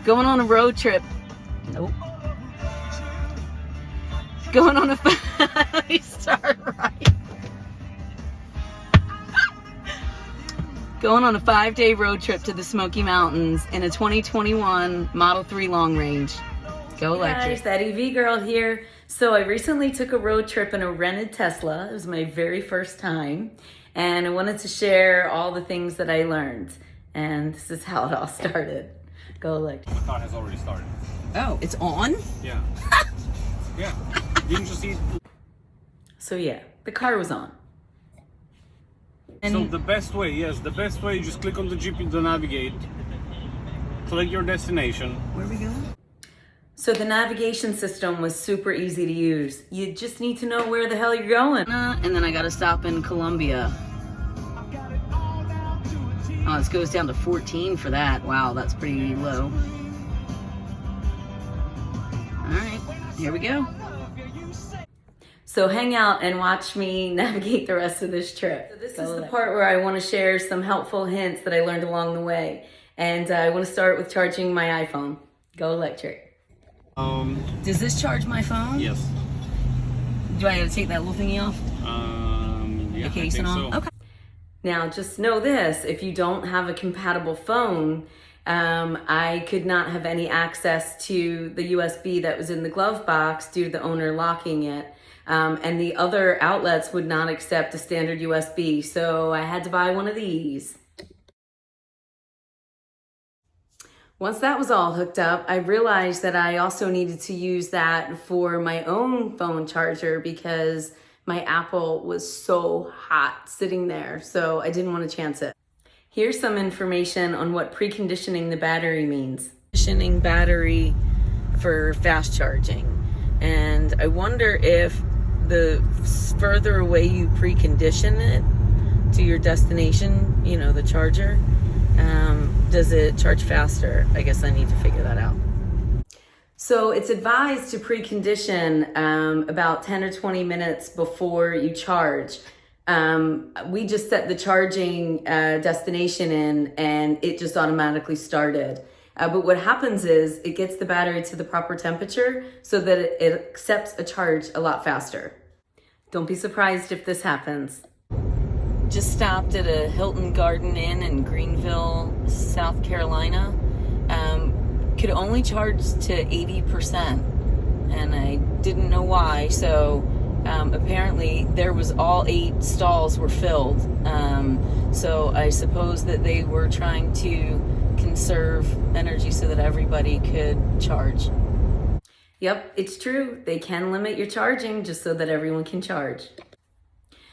Going on a road trip. Nope. Going on a let me start right. Going on a 5-day road trip to the Smoky Mountains in a 2021 Model 3 long range. Go electric. Hey guys, that EV girl here. So I recently took a road trip in a rented Tesla. It was my very first time. And I wanted to share all the things that I learned. And this is how it all started. Go electric. The car has already started. Oh, it's on? Yeah. Yeah. Didn't you see? So yeah, the car was on. And so the best way, yes, the best way, you just click on the GP to navigate, select your destination. Where are we going? So the navigation system was super easy to use. You just need to know where the hell you're going. And then I gotta stop in Colombia. Oh, this goes down to 14 for that. Wow, that's pretty low. All right, here we go. So hang out and watch me navigate the rest of this trip. So this is the part where I want to share some helpful hints that I learned along the way. And I want to start with charging my iPhone. Go electric. Does this charge my phone? Yes. Do I have to take that little thingy off? Yeah, the case and all? so. Okay. Now just know this, if you don't have a compatible phone, I could not have any access to the USB that was in the glove box due to the owner locking it. And the other outlets would not accept a standard USB, so I had to buy one of these. Once that was all hooked up, I realized that I also needed to use that for my own phone charger because my Apple was so hot sitting there, so I didn't want to chance it. Here's some information on what preconditioning the battery means. Conditioning battery for fast charging. And I wonder if the further away you precondition it to your destination, you know, the charger, does it charge faster? I guess I need to figure that out. So it's advised to precondition about 10 or 20 minutes before you charge. We just set the charging destination in and it just automatically started. But what happens is it gets the battery to the proper temperature so that it accepts a charge a lot faster. Don't be surprised if this happens. Just stopped at a Hilton Garden Inn in Greenville, South Carolina. Could only charge to 80%, and I didn't know why. So apparently there was all 8 stalls were filled. So I suppose that they were trying to conserve energy so that everybody could charge. Yep, it's true. They can limit your charging just so that everyone can charge.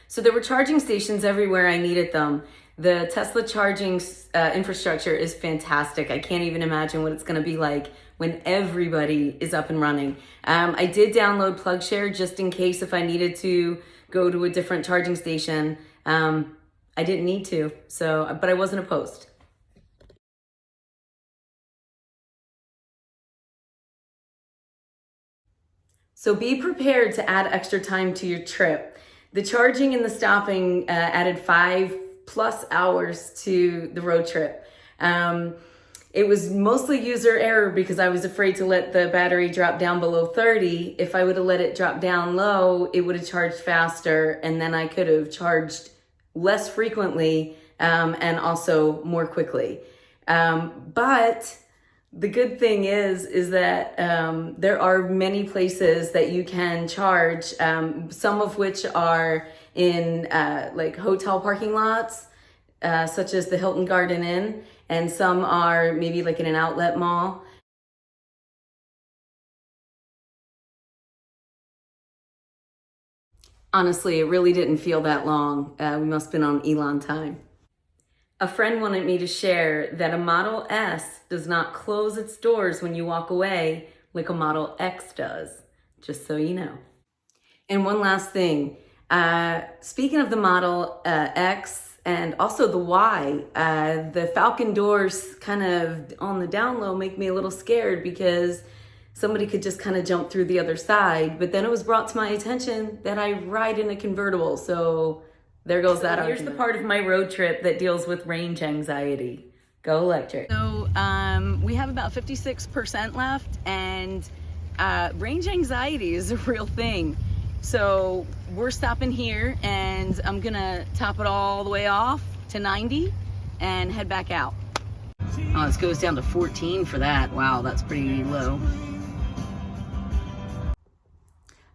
So there were charging stations everywhere I needed them. The Tesla charging infrastructure is fantastic. I can't even imagine what it's going to be like when everybody is up and running. I did download PlugShare just in case if I needed to go to a different charging station. I didn't need to, but I wasn't opposed. So be prepared to add extra time to your trip. The charging and the stopping added 5+ hours to the road trip. It was mostly user error because I was afraid to let the battery drop down below 30. If I would have let it drop down low, it would have charged faster, and then I could have charged less frequently and also more quickly. But the good thing is that there are many places that you can charge, some of which are in like hotel parking lots, such as the Hilton Garden Inn, and some are maybe like in an outlet mall. Honestly, it really didn't feel that long. We must have been on Elon time. A friend wanted me to share that a Model S does not close its doors when you walk away like a Model X does, just so you know. And one last thing, speaking of the Model X and also the Y, the Falcon doors kind of on the down low make me a little scared because somebody could just kind of jump through the other side. But then it was brought to my attention that I ride in a convertible, so there goes that argument. Here's the part of my road trip that deals with range anxiety. Go electric. So we have about 56% left, and range anxiety is a real thing. So we're stopping here, and I'm gonna top it all the way off to 90 and head back out. Oh, this goes down to 14 for that. Wow, that's pretty low.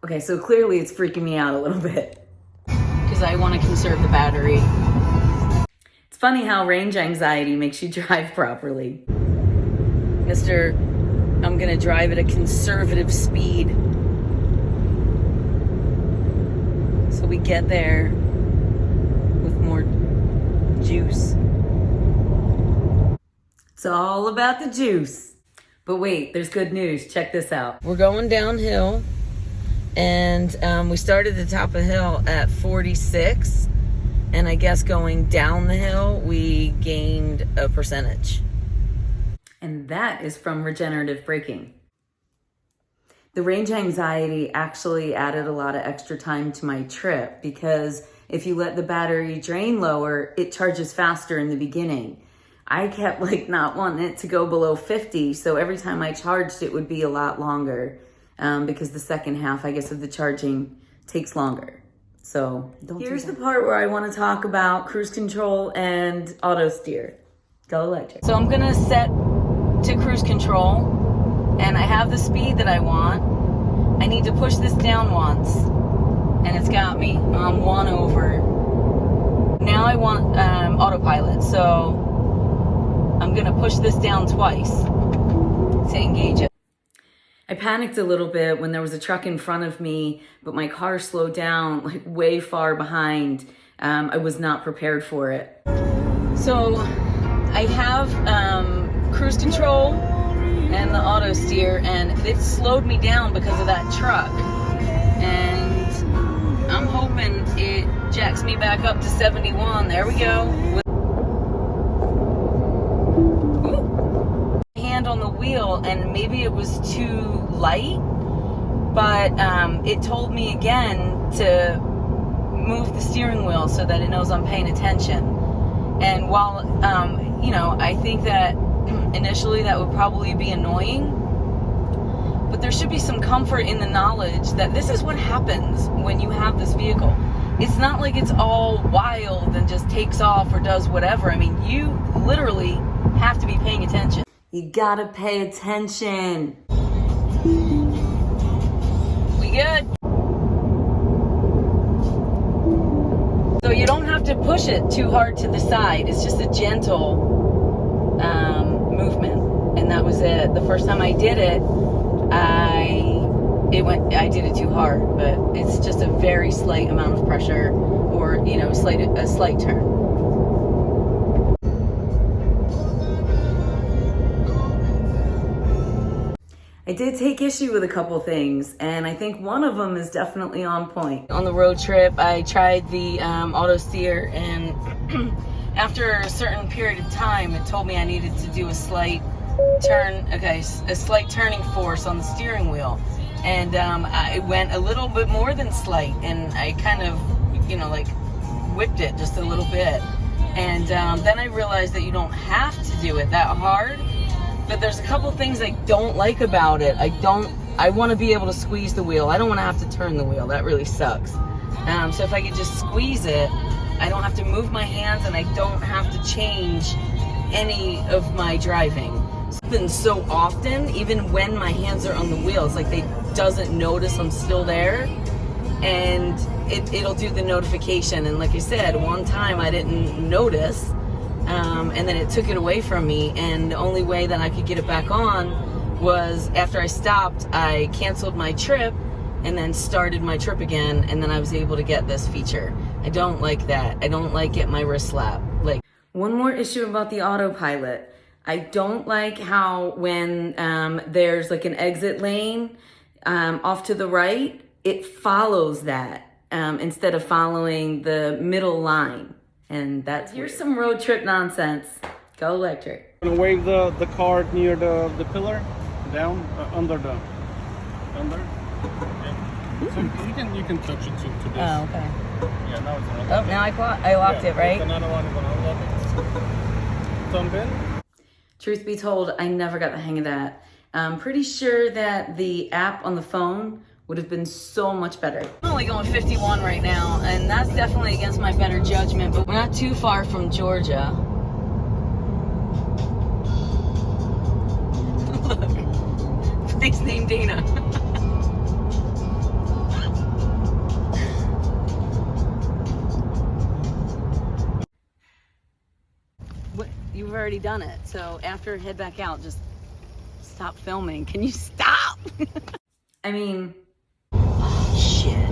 Okay, so clearly it's freaking me out a little bit because I want to conserve the battery. It's funny how range anxiety makes you drive properly. I'm gonna drive at a conservative speed so we get there with more juice. It's all about the juice. But wait, there's good news. Check this out. We're going downhill, and we started at the top of the hill at 46, and I guess going down the hill, we gained a percentage. And that is from regenerative braking. The range anxiety actually added a lot of extra time to my trip because if you let the battery drain lower, it charges faster in the beginning. I kept not wanting it to go below 50, so every time I charged it would be a lot longer because the second half, I guess, of the charging takes longer. So here's the part where I want to talk about cruise control and auto steer. Go electric. So I'm gonna set to cruise control, and I have the speed that I want. I need to push this down once, and it's got me. I'm 1 over. Now I want autopilot, so I'm gonna push this down twice to engage it. I panicked a little bit when there was a truck in front of me, but my car slowed down way far behind. I was not prepared for it. So I have cruise control and the auto steer, and it slowed me down because of that truck. And I'm hoping it jacks me back up to 71. There we go. On the wheel, and maybe it was too light, but it told me again to move the steering wheel so that it knows I'm paying attention. And while I think that initially that would probably be annoying, but there should be some comfort in the knowledge that this is what happens when you have this vehicle. It's not like it's all wild and just takes off or does whatever. I mean, you literally have to be paying attention. You gotta pay attention. We good? So you don't have to push it too hard to the side. It's just a gentle movement, and that was it. The first time I did it, I did it too hard, but it's just a very slight amount of pressure, or a slight turn. I did take issue with a couple things, and I think one of them is definitely on point. On the road trip, I tried the Autosteer, and after a certain period of time, it told me I needed to do a slight turning force on the steering wheel. And I went a little bit more than slight, and I kind of, whipped it just a little bit. And then I realized that you don't have to do it that hard. But there's a couple things I don't like about it. I want to be able to squeeze the wheel. I don't want to have to turn the wheel. That really sucks. So if I could just squeeze it, I don't have to move my hands, and I don't have to change any of my driving. It's been so often, even when my hands are on the wheel, it's like they doesn't notice I'm still there, and it'll do the notification. And like I said, one time I didn't notice, and then it took it away from me, and the only way that I could get it back on was after I stopped, I canceled my trip and then started my trip again, and then I was able to get this feature. I don't like that. I don't like getting my wrist slapped. One more issue about the autopilot. I don't like how when there's an exit lane off to the right, it follows that instead of following the middle line. And here's some road trip nonsense. Go electric. I'm gonna wave the card near the pillar, down, under. Yeah. So you can touch it to this. Oh, okay. Yeah, now it's on. Oh, now I locked it, right? Another one is gonna unlock it. Thumb in. Truth be told, I never got the hang of that. I'm pretty sure that the app on the phone would have been so much better. I'm only going 51 right now, and that's definitely against my better judgment, but we're not too far from Georgia. Look, place named Dana. What? You've already done it, so after head back out, just stop filming. Can you stop? I mean, oh shit.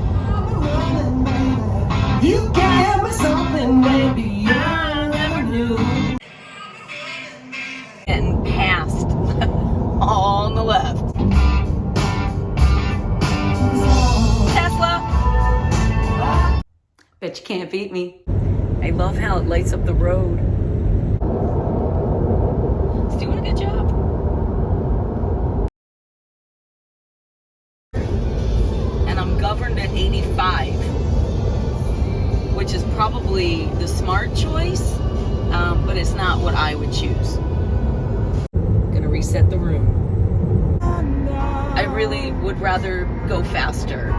You gave me something maybe I never knew. And passed on the left. Tesla. Bet you can't beat me. I love how it lights up the road. It's doing a good job. And I'm governed at 85, which is probably the smart choice, but it's not what I would choose. Gonna reset the room. I really would rather go faster.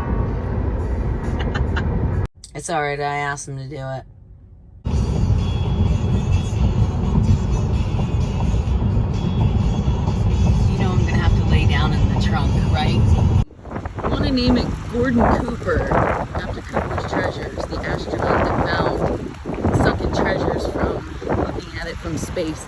It's all right, I asked him to do it. You know I'm gonna have to lay down in the trunk, right? I want to name it Gordon Cooper, after Cooper's Treasures, the astronaut that found sunken treasures from looking at it from space.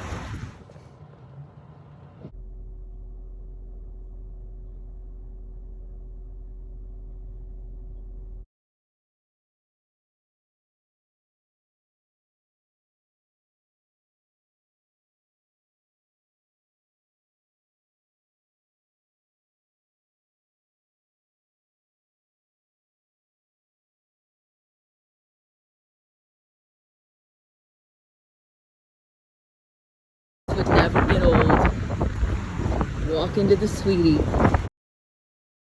Would never get old. Walk into the sweetie.